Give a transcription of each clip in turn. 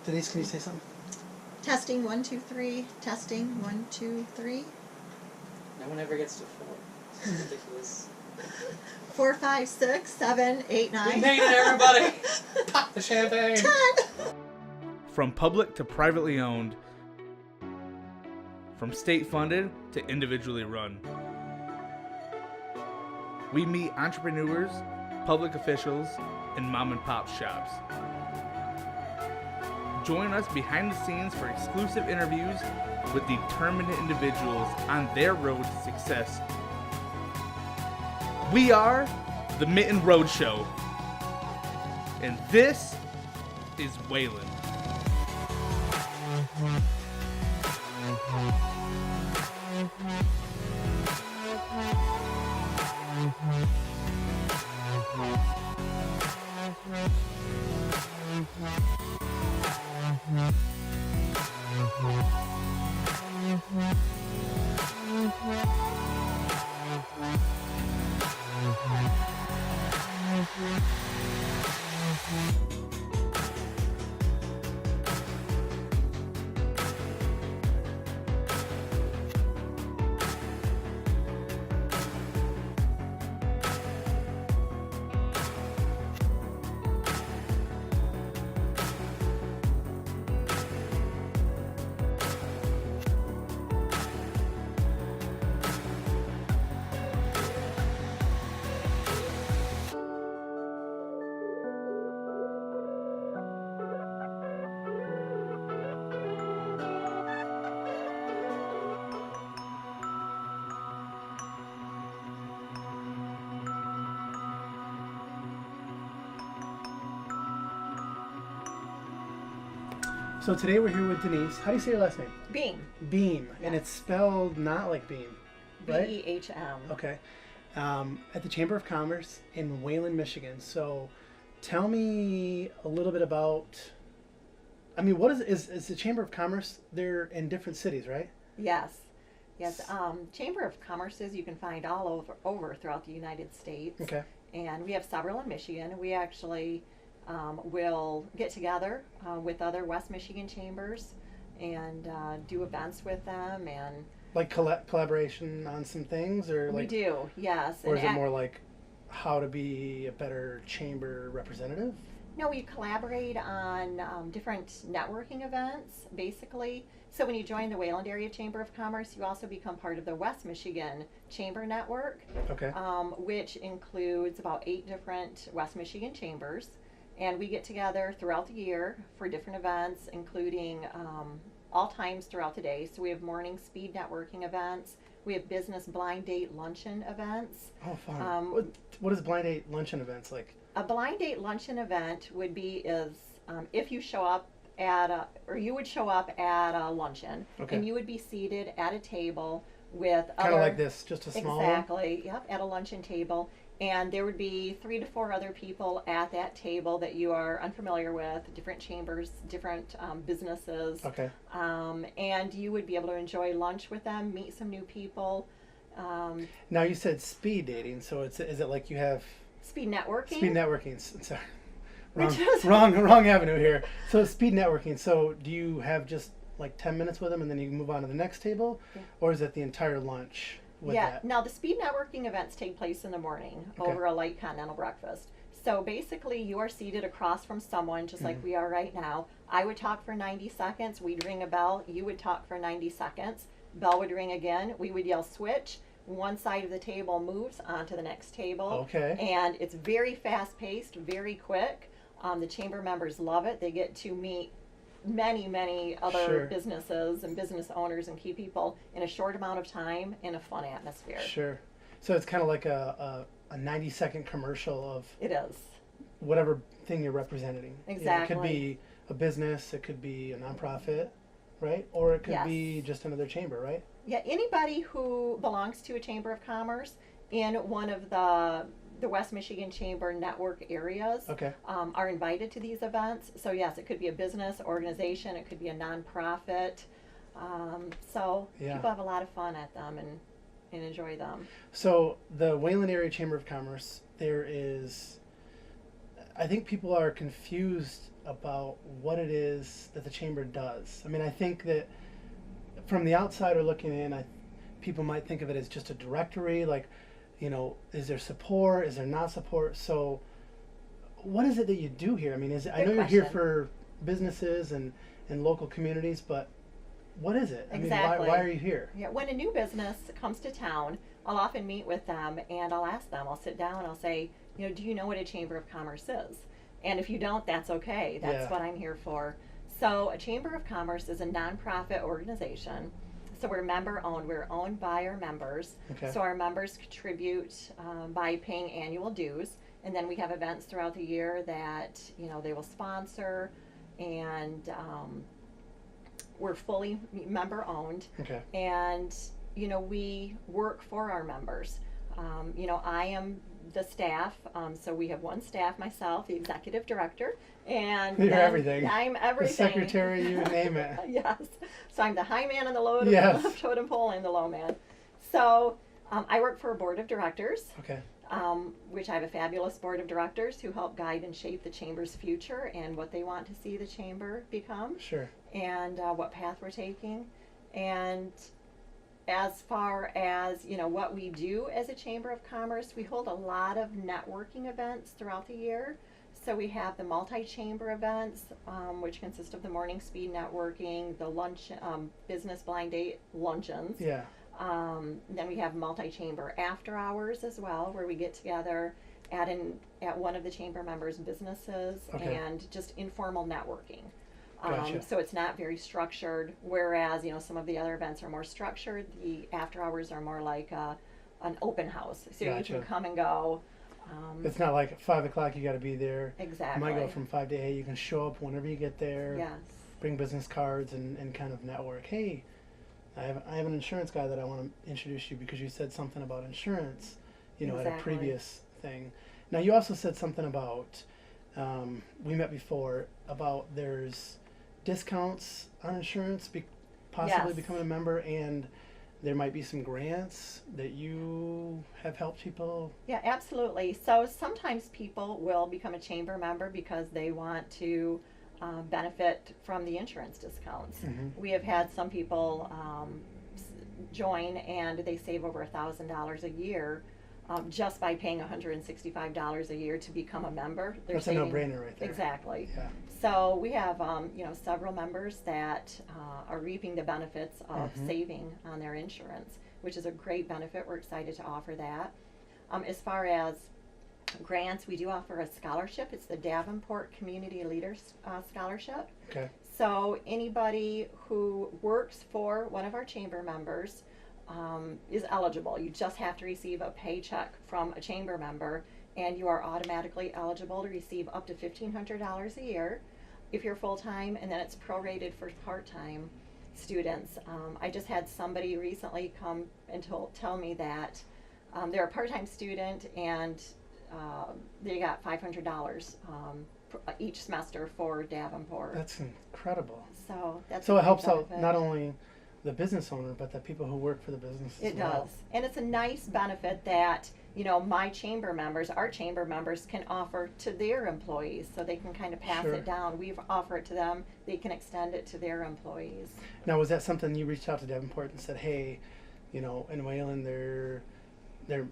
Denise, can you say something? Testing 1 2 3. Testing 1 2 3. No one ever gets to 4. It's ridiculous. 4 5 6 7 8 9. We made it, everybody! Pop the champagne! 10. From public to privately owned, from state funded to individually run. We meet entrepreneurs, public officials, and mom and pop shops. Join us behind the scenes for exclusive interviews with determined individuals on their road to success. We are the Mitten Road Show, and this is Wayland. So today we're here with Denise. How do you say your last name? Behm. Behm. Yeah. And it's spelled not like Beam, right? Behm. Okay. At the Chamber of Commerce in Wayland, Michigan. So tell me a little bit about, I mean, what is the Chamber of Commerce? They're in different cities, right? Yes. Yes. Chamber of Commerces you can find all over throughout the United States. Okay. And we have several in Michigan. We actually will get together with other West Michigan chambers and do events with them. And Like collaboration on some things, or we like, do, yes. or is And it more like how to be a better chamber representative? No, we collaborate on different networking events, basically. So when you join the Wayland Area Chamber of Commerce, you also become part of the West Michigan Chamber Network, Okay. which includes about 8 different West Michigan chambers. And we get together throughout the year for different events, including all times throughout the day. So we have morning speed networking events. We have business blind date luncheon events. Oh, fun. What is blind date luncheon events like? A blind date luncheon event would be if you show up you would show up at a luncheon, Okay. and you would be seated at a table with Kind other, of like this, just a small one? exactly, yep, at a luncheon table, and there would be 3 to 4 other people at that table that you are unfamiliar with, different chambers, different businesses, Okay. and you would be able to enjoy lunch with them, meet some new people. Now you said speed dating, so is it like you have Speed networking. speed networking? Sorry, Which is- wrong avenue here. So speed networking. So do you have just like 10 minutes with them and then you can move on to the next table, Yeah. or is it the entire lunch with Yeah. that? Now the speed networking events take place in the morning Okay. over a light continental breakfast. So basically, you are seated across from someone, just like we are right now. I would talk for 90 seconds. We'd ring a bell. You would talk for 90 seconds. Bell would ring again. We would yell switch. One side of the table moves onto the next table. Okay. And it's very fast paced, very quick. The chamber members love it. They get to meet many other Sure. businesses and business owners and key people in a short amount of time in a fun atmosphere. Sure. So it's kind of like a 90-second commercial of It is. whatever thing you're representing. You know, it could Exactly. be a business, it could be a nonprofit, right? Or it could Yes. be just another chamber, right? Yeah, anybody who belongs to a chamber of commerce in one of the West Michigan Chamber network areas Okay. are invited to these events. So yes, it could be a business organization, it could be a nonprofit. So Yeah. people have a lot of fun at them and enjoy them. So the Wayland Area Chamber of Commerce, there is, I think people are confused about what it is that the chamber does. I mean, I think that from the outsider looking in, people might think of it as just a directory, like, is there support, is there not support? So what is it that you do here? I mean, I know you're here for businesses and local communities, but what is it? Exactly. I mean, why are you here? Yeah, when a new business comes to town, I'll often meet with them and I'll ask them, I'll sit down, I'll say, do you know what a Chamber of Commerce is? And if you don't, that's okay. That's what I'm here for. So a Chamber of Commerce is a nonprofit organization. So we're member owned. We're owned by our members. Okay. So our members contribute by paying annual dues. And then we have events throughout the year that, they will sponsor. And we're fully member owned. Okay. And, we work for our members. I am the staff, so we have one staff, myself, the executive director, and you're everything. I'm everything. The secretary, you name it. Yes. So I'm the high man on the low totem pole and the low man. So I work for a board of directors. Okay. Which I have a fabulous board of directors who help guide and shape the chamber's future and what they want to see the chamber become. Sure. And what path we're taking. And as far as what we do as a Chamber of Commerce, we hold a lot of networking events throughout the year. So we have the multi-chamber events, which consist of the morning speed networking, the lunch, business blind date luncheons. Yeah. Then we have multi-chamber after hours as well, where we get together at one of the chamber members' businesses and just informal networking. Gotcha. So it's not very structured, whereas some of the other events are more structured. The after hours are more like an open house, so you can come and go. It's not like at 5 o'clock you got to be there. Exactly. You might go from 5 to 8. You can show up whenever you get there. Yes. Bring business cards and kind of network. Hey, I have an insurance guy that I want to introduce you because you said something about insurance, at a previous thing. Now you also said something about we met before about there's discounts on insurance, possibly becoming a member, and there might be some grants that you have helped people. Yeah, absolutely. So sometimes people will become a chamber member because they want to benefit from the insurance discounts. Mm-hmm. We have had some people join and they save over $1,000 a year just by paying $165 a year to become a member. That's a no-brainer right there. Exactly. Yeah. So we have several members that are reaping the benefits of saving on their insurance, which is a great benefit. We're excited to offer that. As far as grants, we do offer a scholarship. It's the Davenport Community Leaders Scholarship. Okay. So anybody who works for one of our chamber members is eligible. You just have to receive a paycheck from a chamber member, and you are automatically eligible to receive up to $1,500 a year if you're full-time, and then it's prorated for part-time students. I just had somebody recently come and tell me that they're a part-time student and they got $500 each semester for Davenport. That's incredible. So that's so it helps benefit. out not only the business owner, but the people who work for the business as well. It does. And it's a nice benefit that, my chamber members, our chamber members can offer to their employees so they can kind of pass it down. We offer it to them. They can extend it to their employees. Now, was that something you reached out to Davenport and said, hey, in Wayland there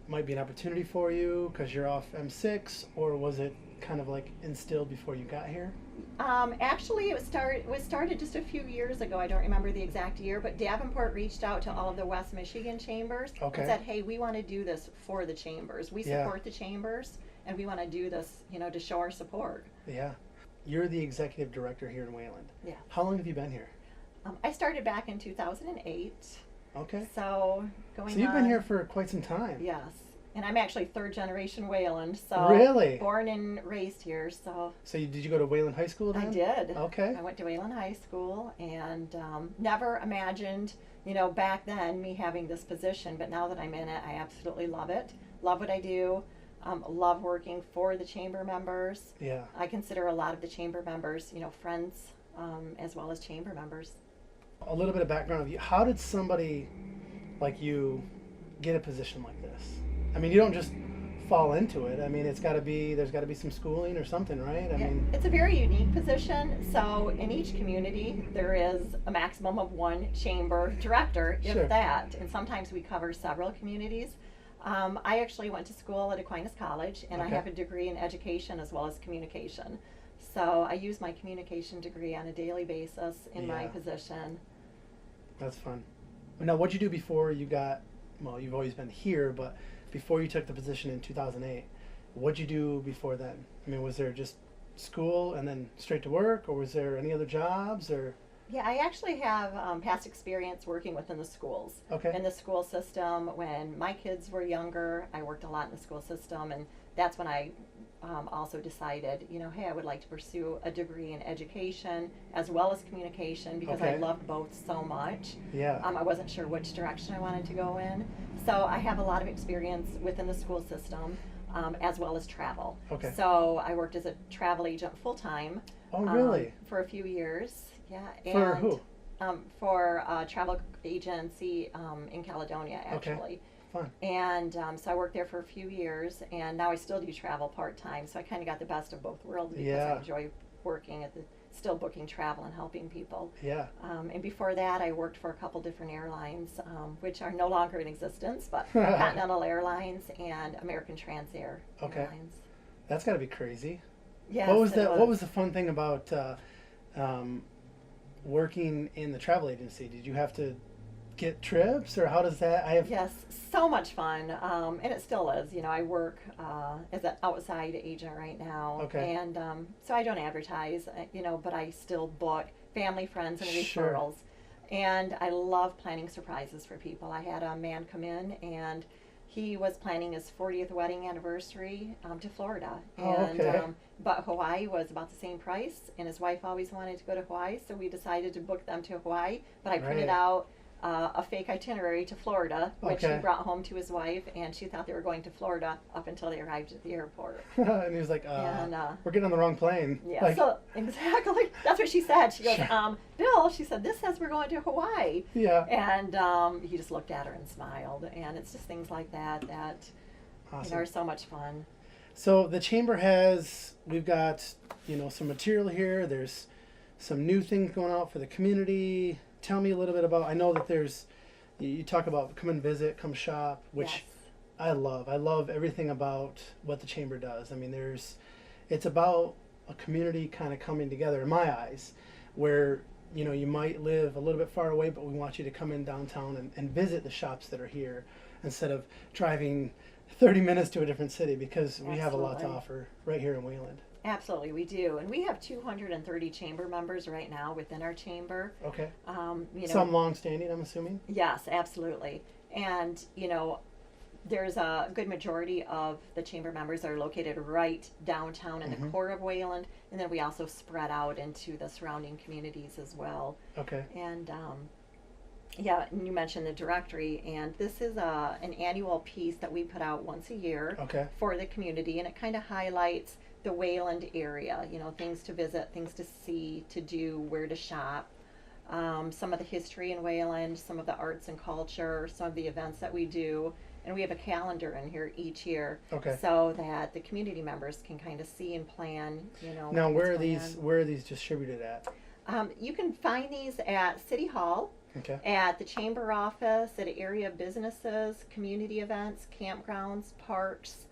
might be an opportunity for you because you're off M6, or was it kind of like instilled before you got here? Actually, it was started just a few years ago. I don't remember the exact year, but Davenport reached out to all of the West Michigan chambers and said, hey, we want to do this for the chambers. We support the chambers, and we want to do this, to show our support. Yeah. You're the executive director here in Wayland. Yeah. How long have you been here? I started back in 2008. Okay. So you've been here for quite some time. Yes. And I'm actually third generation Wayland, so really born and raised here. So did you go to Wayland High School then? I did. Okay. I went to Wayland High School and never imagined, back then me having this position. But now that I'm in it, I absolutely love it. Love what I do. Love working for the chamber members. Yeah. I consider a lot of the chamber members, friends, as well as chamber members. A little bit of background of you. How did somebody like you get a position like this? I mean, you don't just fall into it? I mean, there's got to be some schooling or something, right? I mean, It's a very unique position. So in each community, there is a maximum of one chamber director, if Sure. that. And sometimes we cover several communities. I actually went to school at Aquinas College, and I Okay. have a degree in education as well as communication. So I use my communication degree on a daily basis in my Yeah. position. that's fun. Now, what'd you do before you got? Well, you've always been here, but before you took the position in 2008, what'd you do before then? I mean, was there just school and then straight to work, or was there any other jobs, or? Yeah, I actually have past experience working within the schools. Okay. In the school system, when my kids were younger, I worked a lot in the school system, and that's when I also decided, hey, I would like to pursue a degree in education as well as communication because I Okay. loved both so much. Yeah. I wasn't sure which direction I wanted to go in. So I have a lot of experience within the school system as well as travel. Okay. So I worked as a travel agent full time. Oh, really? For a few years. Yeah. For and, who? For a travel agency in Caledonia, Okay. actually. Fun. And so I worked there for a few years, and now I still do travel part time. So I kind of got the best of both worlds because Yeah. I enjoy working still booking travel and helping people. Yeah. And before that, I worked for a couple different airlines, which are no longer in existence, but Continental Airlines and American Transair Okay. Airlines. That's got to be crazy. Yes, What was it the What was the fun thing about working in the travel agency? Did you have to get trips, or how does that? Yes, so much fun, and it still is. I work as an outside agent right now, Okay. and so I don't advertise, but I still book family, friends, and Sure. referrals. And I love planning surprises for people. I had a man come in, and he was planning his 40th wedding anniversary to Florida, Oh, and okay. but Hawaii was about the same price, and his wife always wanted to go to Hawaii, so we decided to book them to Hawaii. But I printed Right. out a fake itinerary to Florida, which Okay. he brought home to his wife, and she thought they were going to Florida up until they arrived at the airport. And he was like, And, "We're getting on the wrong plane." Yeah, Like, so exactly, that's what she said. She goes, Sure. Bill, she said, this says we're going to Hawaii. yeah. And he just looked at her and smiled. And it's just things like that Awesome. are so much fun. So the chamber we've got, some material here. There's some new things going out for the community. Tell me a little bit about, I know that you talk about come and visit, come shop, which Yes. I love. I love everything about what the chamber does. I mean, it's about a community kind of coming together in my eyes, where, you might live a little bit far away, but we want you to come in downtown and visit the shops that are here instead of driving 30 minutes to a different city, because we have a lot to Absolutely. offer right here in Wayland. Absolutely, we do. And we have 230 chamber members right now within our chamber. Okay. You know, Some long standing, I'm assuming. Yes, absolutely. And, there's a good majority of the chamber members that are located right downtown in the Mhm. core of Wayland. And then we also spread out into the surrounding communities as well. Okay. And, yeah, and you mentioned the directory, and this is an annual piece that we put out once a year Okay. for the community, and it kind of highlights the Wayland area, things to visit, things to see, to do, where to shop, some of the history in Wayland, some of the arts and culture, some of the events that we do, and we have a calendar in here each year, Okay. so that the community members can kind of see and plan, Now, what's where are going these on. where are these distributed at? You can find these at City Hall, Okay. at the chamber office, at area businesses, community events, campgrounds, parks,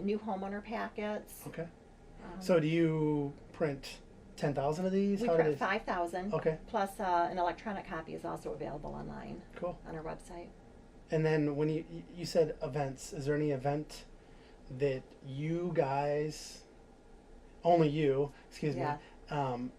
new homeowner packets. Okay. Um, So do you print 10,000 of these? we How do print they- 5,000, Okay. plus an electronic copy is also available online Cool. on our website. And then when you said events, is there any event that you guys, only you, excuse Yeah. me,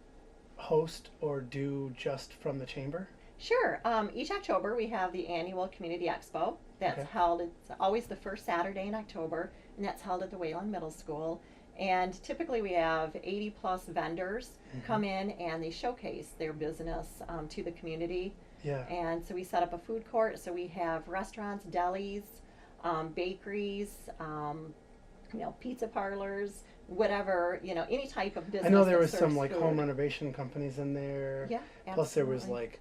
host or do just from the chamber? Sure. Each October we have the annual Community Expo that's Okay. held. It's always the first Saturday in October, and that's held at the Wayland Middle School. And typically we have 80 plus vendors come in and they showcase their business to the community. Yeah. And so we set up a food court. So we have restaurants, delis, bakeries, pizza parlors, whatever, any type of business. I know there that was some serves like food. home renovation companies in there. Yeah, Plus there was absolutely. like,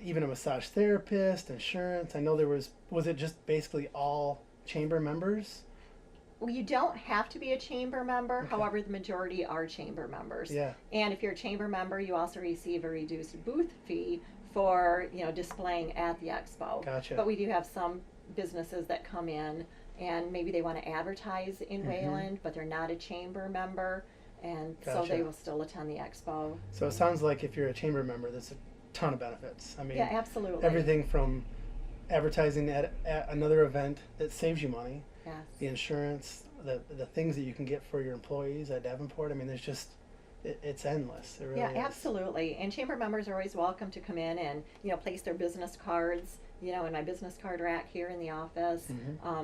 even a massage therapist, insurance. I know there was it just basically all chamber members? Well, you don't have to be a chamber member. Okay. However, the majority are chamber members. Yeah. And if you're a chamber member, you also receive a reduced booth fee for, displaying at the expo. Gotcha. But we do have some businesses that come in and maybe they want to advertise in Wayland, but they're not a chamber member, and so Gotcha. they will still attend the expo. So it sounds like if you're a chamber member, there's a ton of benefits. I mean, Yeah, absolutely. everything from advertising at another event that saves you money, Yes. the insurance, the things that you can get for your employees at Davenport. I mean, there's just it's endless. It really Yeah, is. absolutely. And chamber members are always welcome to come in and, place their business cards, in my business card rack here in the office,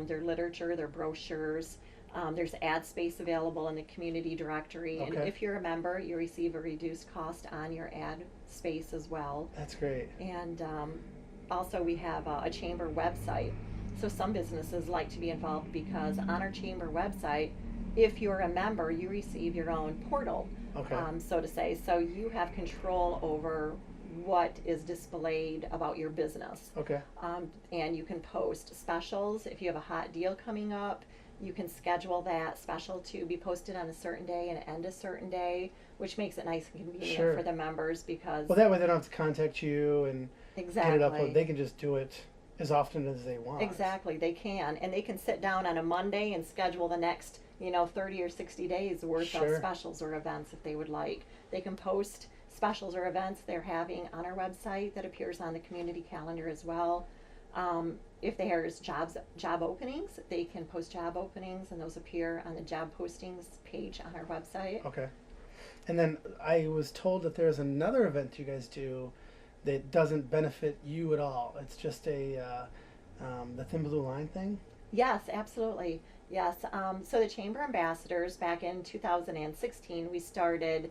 their literature, their brochures. There's ad space available in the community directory. And Okay. if you're a member, you receive a reduced cost on your ad space as well. That's great. And also we have a chamber website. So some businesses like to be involved because on our chamber website, if you're a member, you receive your own portal, Okay. so to say. So you have control over what is displayed about your business. Okay. And you can post specials. If you have a hot deal coming up, you can schedule that special to be posted on a certain day and end a certain day, which makes it nice and convenient Sure. for the members because Well, that way they don't have to contact you and exactly. get it uploaded. They can just do it as often as they want. Exactly, they can, and they can sit down on a Monday and schedule the next, 30 or 60 days worth Sure. of specials or events if they would like. They can post specials or events they're having on our website that appears on the community calendar as well. If there's job openings, they can post job openings, and those appear on the job postings page on our website. Okay. And then I was told that there's another event you guys do that doesn't benefit you at all. It's just the Thin Blue Line thing. Yes, absolutely. Yes. So the Chamber Ambassadors, back in 2016, we started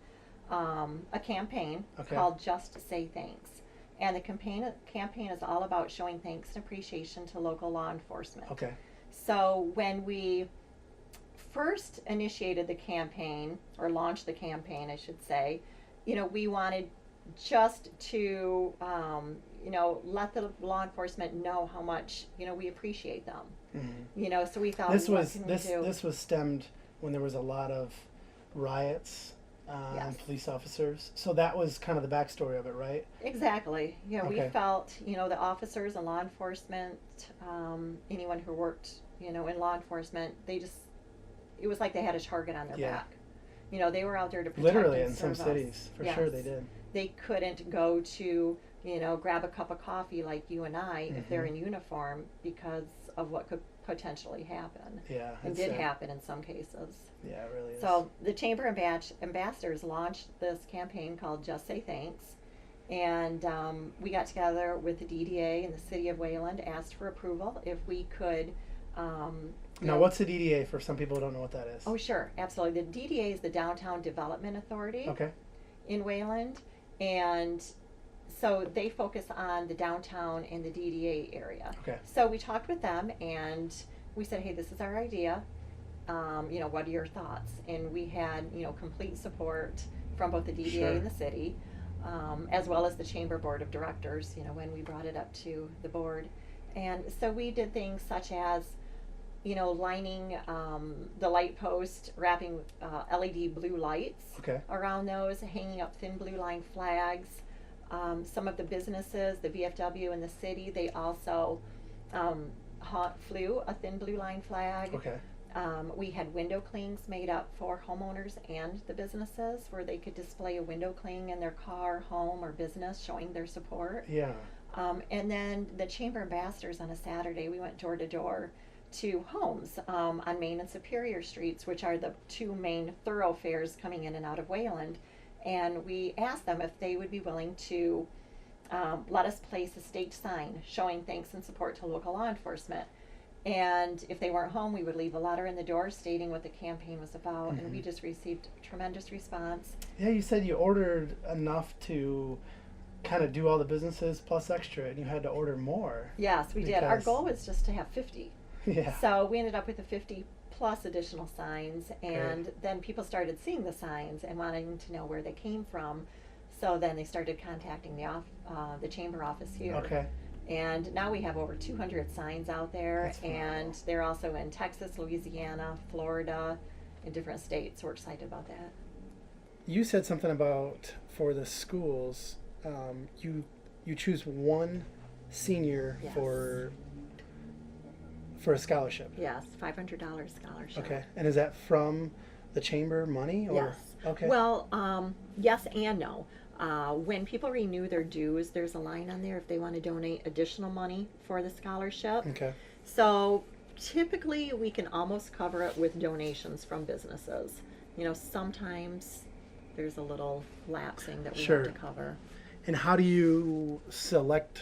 a campaign Okay. called Just Say Thanks. And the campaign is all about showing thanks and appreciation to local law enforcement. Okay. So when we first initiated the campaign, or launched the campaign, I should say, we wanted just to, let the law enforcement know how much, we appreciate them. Mm-hmm. So we thought, This what was can we do? this was stemmed when there was a lot of riots Yes. and police officers. So that was kind of the backstory of it, right? Exactly. We Okay. felt, the officers and law enforcement, anyone who worked, in law enforcement, it was like they had a target on their Yeah. back. They were out there to protect Literally and in some serve us. cities, for Yes. sure they did. They couldn't go to, grab a cup of coffee like you and I if they're in uniform because of what could potentially happen. Yeah. And it's did sad. happen in some cases. Yeah, it really is. So the Chamber Ambassadors launched this campaign called Just Say Thanks. And we got together with the DDA and the city of Wayland, asked for approval if we could. Now, what's the DDA for some people who don't know what that is? Oh, sure, absolutely. The DDA is the Downtown Development Authority Okay. in Wayland. And so they focus on the downtown and the DDA area. Okay. So we talked with them and we said, hey, this is our idea. What are your thoughts? And we had, complete support from both the DDA Sure. and the city, as well as the Chamber Board of Directors, when we brought it up to the board. And so we did things such as, lining the light post, wrapping LED blue lights Okay. around those, hanging up thin blue line flags. Some of the businesses, the VFW and the city, they also flew a thin blue line flag. Okay. We had window clings made up for homeowners and the businesses where they could display a window cling in their car, home, or business showing their support. Yeah. And then the Chamber Ambassadors on a Saturday, we went door to door to homes on Main and Superior Streets, which are the two main thoroughfares coming in and out of Wayland. And we asked them if they would be willing to let us place a staked sign showing thanks and support to local law enforcement. And if they weren't home, we would leave a letter in the door stating what the campaign was about. And we just received tremendous response. Yeah, you said you ordered enough to kind of do all the businesses plus extra, and you had to order more. Yes, we did. Our Because- goal was just to have 50. Yeah. So we ended up with the 50 plus additional signs, and then people started seeing the signs and wanting to know where they came from. So then they started contacting the chamber office here. Okay. And now we have over 200 signs out there, That's phenomenal. and they're also in Texas, Louisiana, Florida, in different states. We're excited about that. You said something about for the schools, you choose one senior Yes. for a scholarship. Yes, $500 scholarship. Okay, and is that from the chamber money or? Yes. Okay. Well, yes and no. When people renew their dues, there's a line on there if they want to donate additional money for the scholarship. Okay. So typically we can almost cover it with donations from businesses. You know, sometimes there's a little lapsing that we Sure. have to cover. And how do you select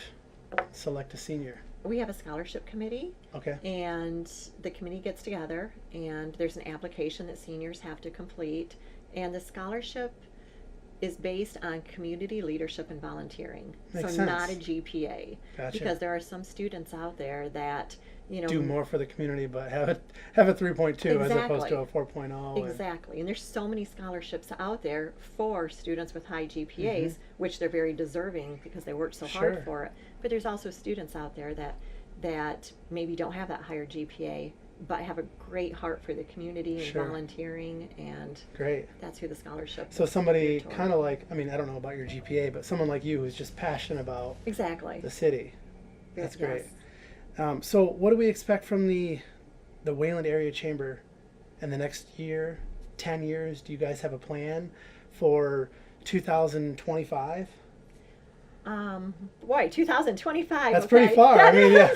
a senior? We have a scholarship committee, Okay. and the committee gets together, and there's an application that seniors have to complete, and the scholarship is based on community leadership and volunteering. Makes so not a sense. GPA. Gotcha. Because there are some students out there that, you know, Do more for the community, but have a 3.2 as opposed to a Exactly. 4.0. and- Exactly. And there's so many scholarships out there for students with high GPAs, which they're very deserving because they worked so Mm-hmm. Sure. hard for it. But there's also students out there that maybe don't have that higher GPA, but have a great heart for the community and Sure. volunteering, and Great. that's who the scholarship So is somebody geared toward. kind of like, I mean, I don't know about your GPA, but someone like you who's just passionate about Exactly. the city. That's great. Yes. So what do we expect from the Wayland Area Chamber in the next year, 10 years? Do you guys have a plan for 2025? Boy, 2025. That's okay. pretty far. I mean, yeah.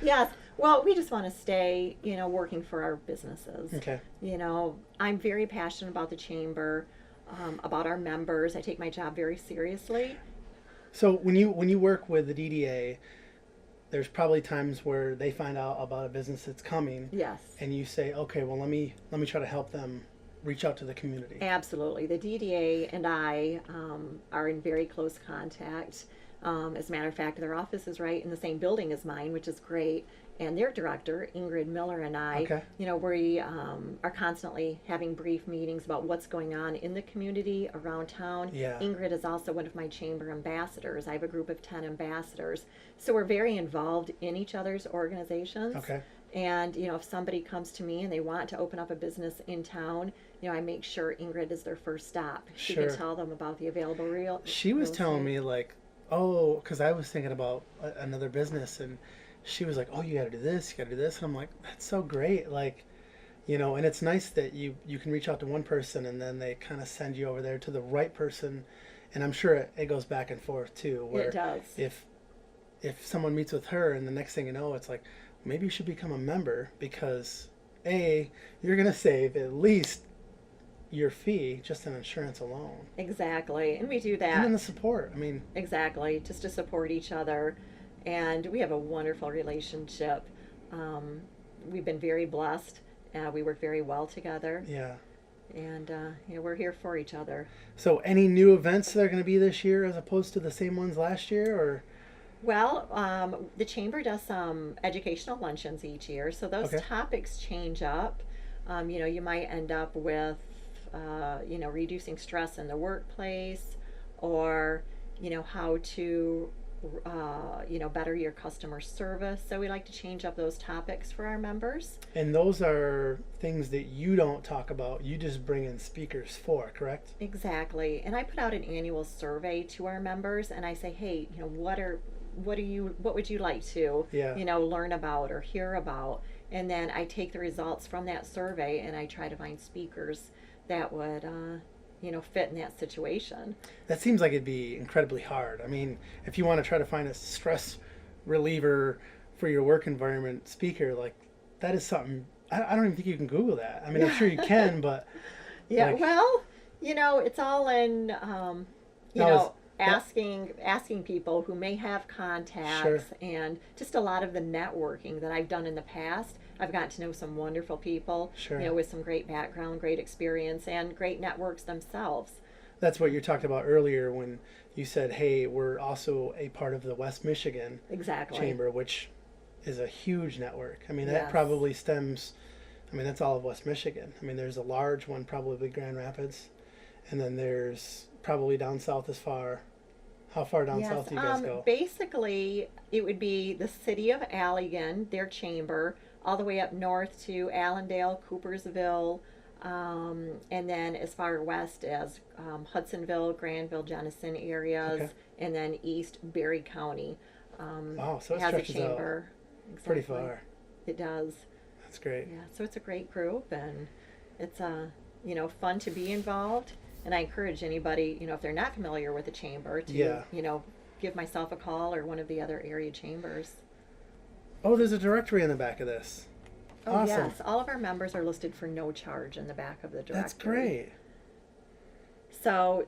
Yes. Well, we just want to stay, you know, working for our businesses. Okay. You know, I'm very passionate about the chamber, about our members. I take my job very seriously. So when you work with the DDA, there's probably times where they find out about a business that's coming, Yes. and you say, okay, well, let me try to help them reach out to the community. Absolutely. The DDA and I are in very close contact. As a matter of fact, their office is right in the same building as mine, which is great. And their director, Ingrid Miller, and I, Okay. you know, we are constantly having brief meetings about what's going on in the community around town. Yeah. Ingrid is also one of my chamber ambassadors. I have a group of 10 ambassadors. So we're very involved in each other's organizations. Okay. And, you know, if somebody comes to me and they want to open up a business in town, you know, I make sure Ingrid is their first stop. She Sure. can tell them about the available She was real telling estate. me like, oh, because I was thinking about another business, and she was like, oh, you got to do this, you got to do this, and I'm like, that's so great, like, you know, and it's nice that you can reach out to one person and then they kind of send you over there to the right person, and I'm sure it goes back and forth too. Where It does. If someone meets with her and the next thing you know, it's like, maybe you should become a member because you're gonna save at least your fee just in insurance alone. Exactly. And we do that. And then the support. I mean, Exactly, just to support each other. And we have a wonderful relationship. We've been very blessed. We work very well together. yeah. And, you know, we're here for each other. So any new events that are going to be this year as opposed to the same ones last year, or? Well, the chamber does some educational luncheons each year. So those Okay. topics change up. You know, you might end up with, you know, reducing stress in the workplace, or, you know, how to you know, better your customer service. So we like to change up those topics for our members. And those are things that you don't talk about. You just bring in speakers for, correct? Exactly. And I put out an annual survey to our members, and I say, hey, you know, what would you like to, Yeah. you know, learn about or hear about? And then I take the results from that survey and I try to find speakers that would, you know, fit in that situation. That seems like it'd be incredibly hard. I mean, if you want to try to find a stress reliever for your work environment speaker, like, that is something, I don't even think you can Google that. I mean, I'm sure you can, but. Yeah, like, well, you know, it's all in, you Now know, is- asking people who may have contacts, Sure. and just a lot of the networking that I've done in the past. I've gotten to know some wonderful people, Sure. you know, with some great background, great experience, and great networks themselves. That's what you talked about earlier when you said, hey, we're also a part of the West Michigan Exactly. Chamber, which is a huge network. I mean, that Yes. probably stems, I mean, that's all of West Michigan. I mean, there's a large one, probably Grand Rapids, and then there's probably down south as far How far down Yes, south do you guys go? basically, it would be the city of Allegan, their chamber, all the way up north to Allendale, Coopersville, and then as far west as Hudsonville, Granville, Jenison areas, Okay. and then east Berry County. Wow, so it has a stretches out chamber. pretty Exactly. far. It does. That's great. Yeah, so it's a great group, and it's fun to be involved. And I encourage anybody, if they're not familiar with the chamber, to Yeah. give myself a call or one of the other area chambers. Oh, there's a directory in the back of this. Oh Awesome. yes, all of our members are listed for no charge in the back of the directory. That's great. So,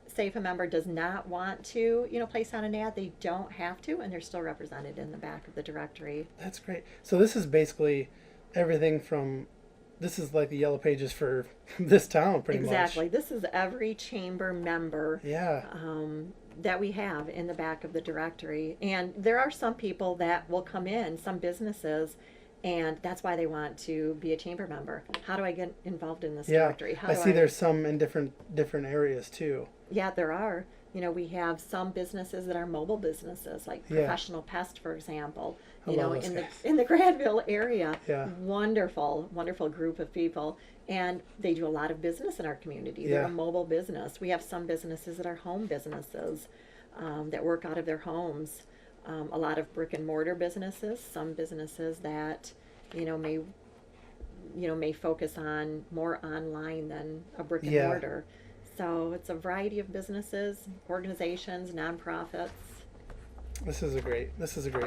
say if a member does not want to, place on an ad, they don't have to, and they're still represented in the back of the directory. That's great. So this is basically everything from, this is like the yellow pages for this town, pretty Exactly. much. This is every chamber member Yeah. that we have in the back of the directory. And there are some people that will come in, some businesses, and that's why they want to be a chamber member. How do I get involved in this Yeah. directory? How I do see there's some in different areas too. Yeah, there are. We have some businesses that are mobile businesses, like Yeah. Professional Pest, for example. I love those in guys. the Granville area. Yeah. Wonderful, wonderful group of people, and they do a lot of business in our community. They're Yeah. a mobile business. We have some businesses that are home businesses that work out of their homes. A lot of brick and mortar businesses. Some businesses that may focus on more online than a brick and Yeah. mortar. So it's a variety of businesses, organizations, nonprofits. This is a great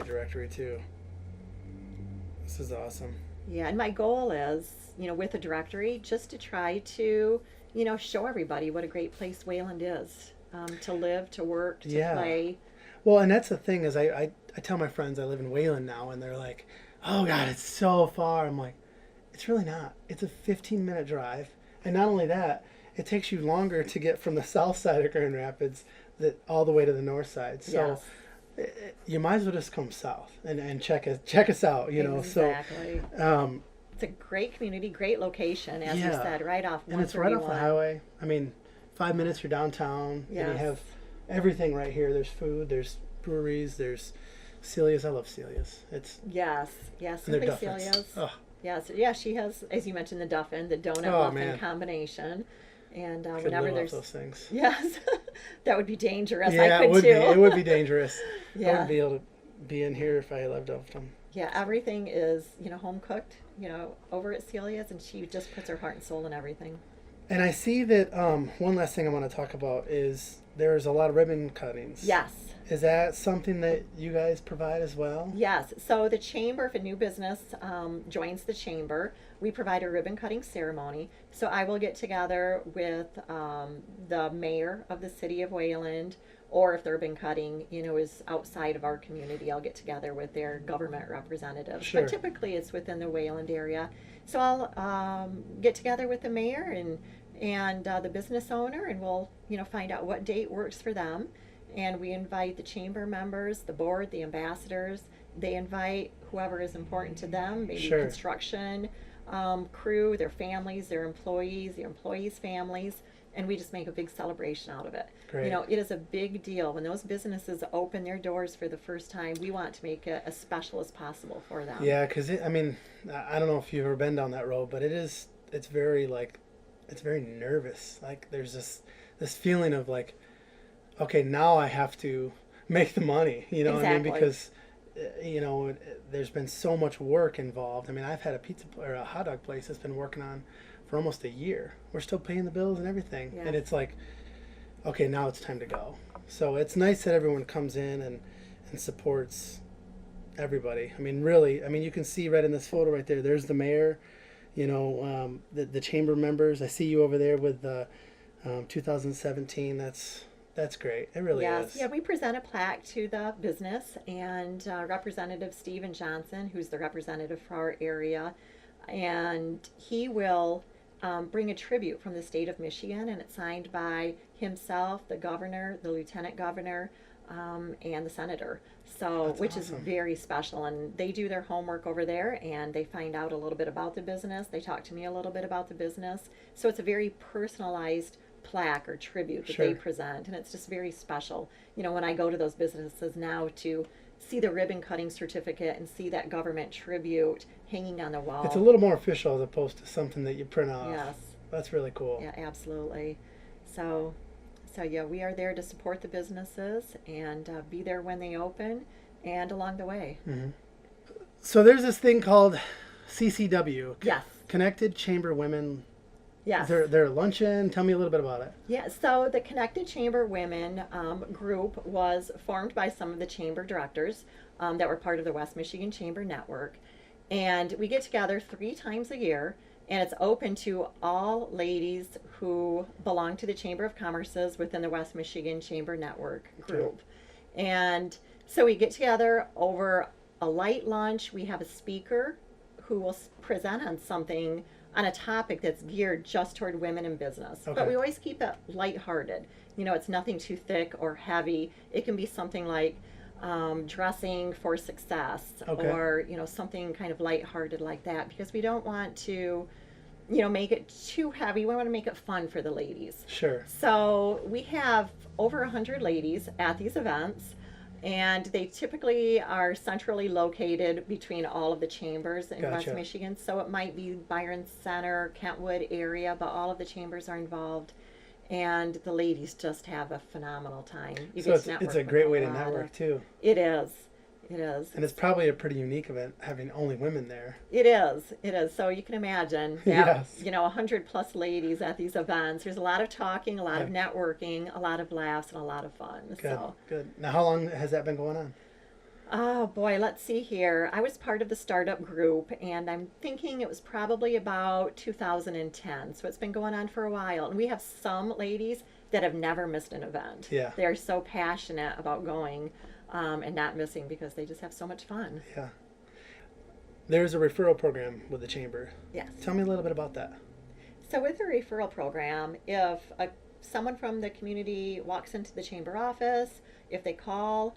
directory too. This is awesome. Yeah, and my goal is, with the directory, just to try to, show everybody what a great place Wayland is, to live, to work, to Yeah. play. Well, and that's the thing is I tell my friends I live in Wayland now, and they're like, oh God, it's so far. I'm like, it's really not. It's a 15-minute drive. And not only that, it takes you longer to get from the south side of Grand Rapids all the way to the north side. So you might as well just come south and check us out, Exactly. So It's a great community, great location, as you Yeah. said, right off and it's right off the 131. highway. I mean, 5 minutes you're downtown, and you Yes. have everything right here. There's food, there's breweries, there's Celia's. I love Celia's. It's Yes, and their Simply Duffins. Celia's. Oh, Yes, yeah, she has, as you mentioned, the Duffin, the donut Oh, muffin man. combination. And could whenever live off there's, those things. yes, that would be dangerous. Yeah, I could it would too. be. It would be dangerous. I Yeah. wouldn't be able to be in here if I lived off them. Yeah, everything is, home cooked, over at Celia's, and she just puts her heart and soul in everything. And I see that one last thing I want to talk about is there's a lot of ribbon cuttings. Yes. Is that something that you guys provide as well? Yes. So the chamber, if a new business joins the chamber, we provide a ribbon cutting ceremony. So I will get together with the mayor of the city of Wayland, or if the ribbon cutting, is outside of our community, I'll get together with their government representatives. Sure. But typically it's within the Wayland area. So I'll get together with the mayor and the business owner, and we'll find out what date works for them. And we invite the chamber members, the board, the ambassadors. They invite whoever is important to them, maybe Sure. construction crew, their families, their employees' families, and we just make a big celebration out of it. Great. It is a big deal. When those businesses open their doors for the first time, we want to make it as special as possible for them. Yeah, because I mean, I don't know if you've ever been down that road, but it's very nervous. Like there's this feeling of like, okay, now I have to make the money, what I mean? Exactly. Because, there's been so much work involved. I mean, I've had a hot dog place that's been working on for almost a year. We're still paying the bills and everything. Yeah. And it's like, okay, now it's time to go. So it's nice that everyone comes in and supports everybody. I mean, really, you can see right in this photo right there, there's the mayor, the chamber members. I see you over there with the 2017. That's great. It really Yes, is. yeah, we present a plaque to the business, and Representative Stephen Johnson, who's the representative for our area, and he will bring a tribute from the state of Michigan, and it's signed by himself, the governor, the lieutenant governor, and the senator. So, That's which is awesome. very special, and they do their homework over there, and they find out a little bit about the business. They talk to me a little bit about the business. So it's a very personalized plaque or tribute that Sure. they present, and it's just very special. You know, when I go to those businesses now to see the ribbon cutting certificate and see that government tribute hanging on the wall. It's a little more official as opposed to something that you print off. Yes. That's really cool. Yeah, absolutely. So yeah, we are there to support the businesses and be there when they open and along the way. Mm-hmm. So there's this thing called CCW. Yes. Connected Chamber Women. Yes. Their luncheon. Tell me a little bit about it. Yeah, so the Connected Chamber Women group was formed by some of the chamber directors that were part of the West Michigan Chamber Network. And we get together 3 times a year, and it's open to all ladies who belong to the Chamber of Commerce's within the West Michigan Chamber Network group. And so we get together over a light lunch. We have a speaker who will present on something, on a topic that's geared just toward women in business. Okay. But we always keep it lighthearted. You know, it's nothing too thick or heavy. It can be something like dressing for success, Okay. or, you know, something kind of lighthearted like that, because we don't want to, you know, make it too heavy. We want to make it fun for the ladies. Sure. So we have over 100 ladies at these events, and they typically are centrally located between all of the chambers in West Gotcha. Michigan. So it might be Byron Center, Kentwood area, but all of the chambers are involved. And the ladies just have a phenomenal time. You So get it's to network a with great way a to lot network of- too. It is. It is. And it's probably a pretty unique event having only women there. It is. It is. So you can imagine that, Yes. you know, 100 plus ladies at these events. There's a lot of talking, a lot of Yeah. networking, a lot of laughs, and a lot of fun. Good. So, Good. Now, how long has that been going on? oh boy, let's see here. I was part of the startup group, and I'm thinking it was probably about 2010. So it's been going on for a while. And we have some ladies that have never missed an event. Yeah. They are so passionate about going and not missing because they just have so much fun. Yeah. There's a referral program with the chamber. Yes. Tell me a little bit about that. So with the referral program, if someone from the community walks into the chamber office, if they call,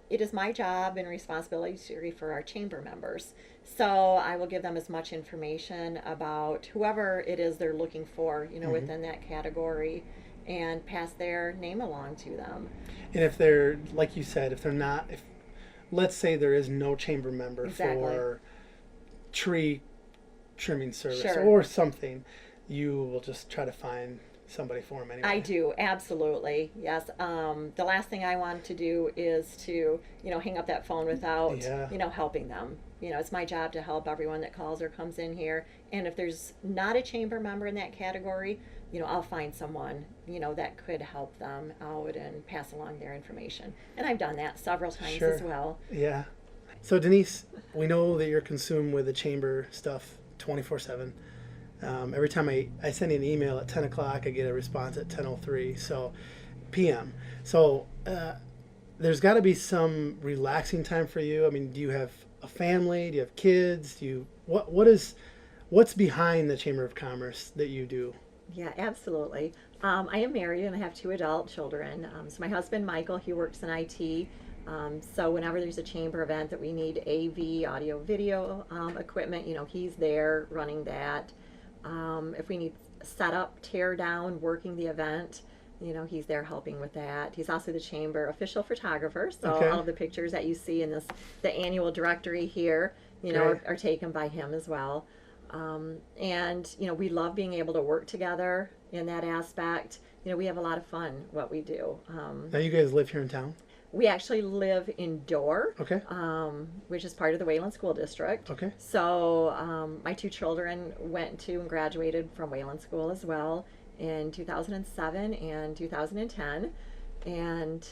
it is my job and responsibility to refer our chamber members. So I will give them as much information about whoever it is they're looking for, you know, Mhm. within that category, and pass their name along to them. And if they're, like you said, if they're not, if let's say there is no chamber member Exactly. for tree trimming service Sure. or something, you will just try to find somebody for them anyway. I do, absolutely, yes. The last thing I want to do is to, you know, hang up that phone without, Yeah. you know, helping them. You know, it's my job to help everyone that calls or comes in here. And if there's not a chamber member in that category, you know, I'll find someone, you know, that could help them out and pass along their information. And I've done that several times Sure. as well. Yeah. So Denise, we know that you're consumed with the chamber stuff 24/7. Every time I send you an email at 10 o'clock, I get a response at 10:03 p.m. So there's got to be some relaxing time for you. I mean, do you have a family? Do you have kids? What's behind the Chamber of Commerce that you do? Yeah, absolutely. I am married and I have 2 adult children. So my husband, Michael, he works in IT. So whenever there's a chamber event that we need AV, audio, video equipment, you know, he's there running that. If we need setup, tear down, working the event, you know, he's there helping with that. He's also the chamber official photographer. So Okay. all of the pictures that you see in the annual directory here, you know, Great. are taken by him as well. And, you know, we love being able to work together in that aspect. You know, we have a lot of fun what we do. Now you guys live here in town? We actually live in Dorr, Okay. which is part of the Wayland School District. Okay. So my 2 children went to and graduated from Wayland School as well in 2007 and 2010. And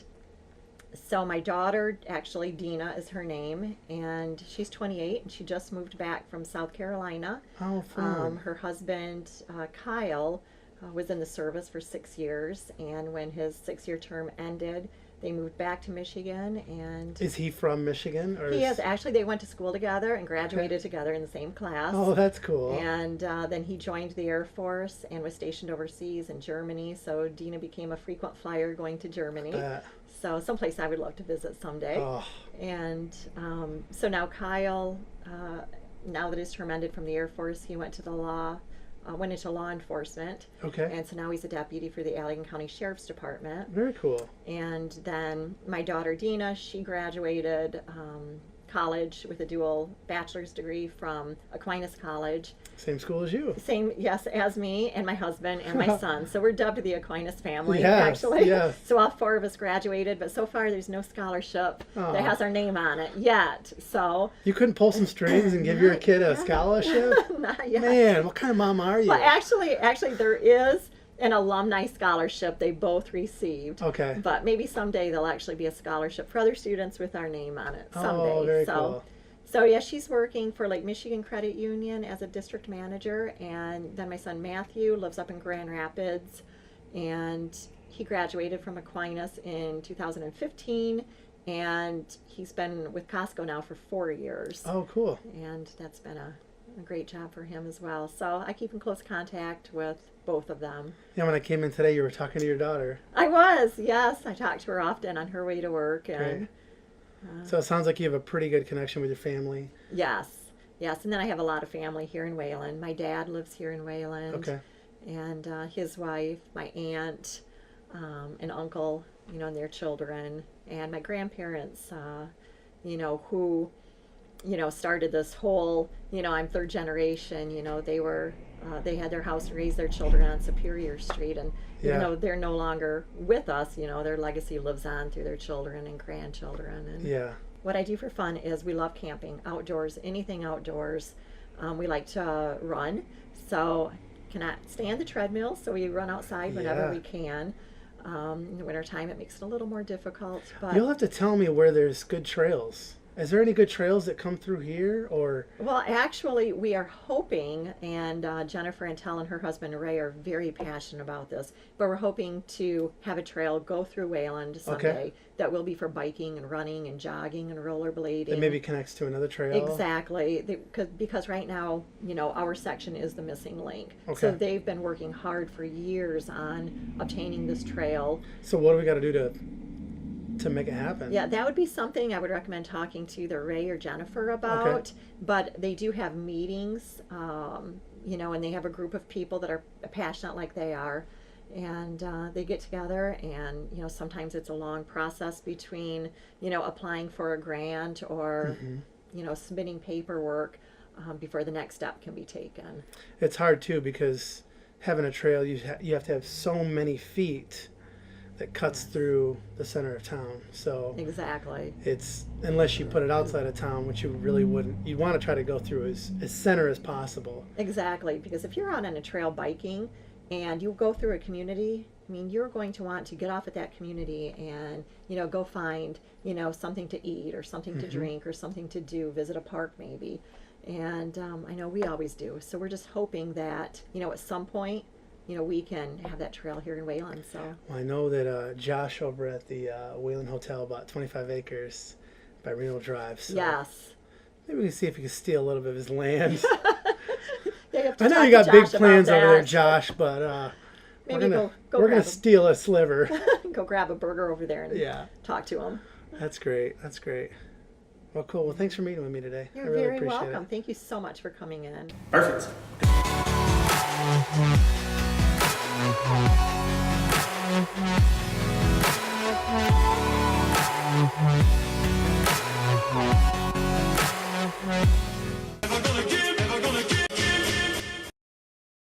so my daughter, actually Dina is her name, and she's 28 and she just moved back from South Carolina. How fun. Her husband, Kyle, was in the service for 6 years, and when his 6-year term ended, they moved back to Michigan. And Is he from Michigan? Or he is actually, they went to school together and graduated together in the same class. Oh, that's cool. And then he joined the Air Force and was stationed overseas in Germany. So Dina became a frequent flyer going to Germany. So someplace I would love to visit someday. Oh, And so now Kyle, now that his term ended from the Air Force, he went to the law went into law enforcement. Okay. And so now he's a deputy for the Allegan County Sheriff's Department. Very cool. And then my daughter Dina, she graduated college with a dual bachelor's degree from Aquinas College. Same school as you. Same, yes, as me and my husband and my son. So we're dubbed the Aquinas family, Yes, actually. yes. So all 4 of us graduated, but so far there's no scholarship Aw. that has our name on it yet. So You couldn't pull some strings and give your kid a scholarship? not yet. Man, what kind of mom are you? Well, actually, there is an alumni scholarship they both received. Okay. But maybe someday there'll actually be a scholarship for other students with our name on it. Someday. Oh, very cool. So yeah, she's working for Lake Michigan Credit Union as a district manager, and then my son Matthew lives up in Grand Rapids, and he graduated from Aquinas in 2015, and he's been with Costco now for 4 years, Oh, cool. and that's been a great job for him as well. So I keep in close contact with both of them. Yeah, when I came in today, you were talking to your daughter. I was, yes. I talk to her often on her way to work, and Great. So it sounds like you have a pretty good connection with your family. yes. And then I have a lot of family here in Wayland. My dad lives here in Wayland. Okay. And his wife, my aunt, an uncle, and their children, and my grandparents, who, started this whole, I'm third generation, they had their house and raised their children on Superior Street, and even Yeah. though they're no longer with us, their legacy lives on through their children and grandchildren. And Yeah. what I do for fun is we love camping, outdoors, anything outdoors. We like to run, so cannot stand the treadmill, so we run outside whenever Yeah. we can. In the wintertime, it makes it a little more difficult. But You'll have to tell me where there's good trails. Is there any good trails that come through here, or? well, actually, we are hoping, and Jennifer Antell and her husband Ray are very passionate about this, but we're hoping to have a trail go through Wayland someday that will be for biking and running and jogging and rollerblading. That maybe connects to another trail? Exactly, because right now, our section is the missing link. Okay. So they've been working hard for years on obtaining this trail. So what do we got to do to make it happen? Yeah, that would be something I would recommend talking to either Ray or Jennifer about. Okay. But they do have meetings, and they have a group of people that are passionate like they are. And they get together, and sometimes it's a long process between applying for a grant or submitting paperwork before the next step can be taken. It's hard too, because having a trail, you have to have so many feet that cuts through the center of town. So Exactly. it's, unless you put it outside of town, which you really wouldn't, you'd want to try to go through as center as possible. Exactly, because if you're out on a trail biking and you go through a community, you're going to want to get off at that community and, go find, something to eat or something to drink or something to do, visit a park maybe. And I know we always do. So we're just hoping that, at some point, we can have that trail here in Wayland. So Well, I know that Josh over at the Wayland Hotel bought 25 acres by Reno Drive. So yes. maybe we can see if we can steal a little bit of his land. Yeah, you have to I know talk you to got big Josh about plans over there, that. Josh, but Maybe we're go gonna grab steal a sliver. go grab a burger over there and Yeah. talk to him. That's great. That's great. Well, cool. Well, thanks for meeting with me today. I You're really very appreciate welcome. it. Thank you so much for coming in. Perfect.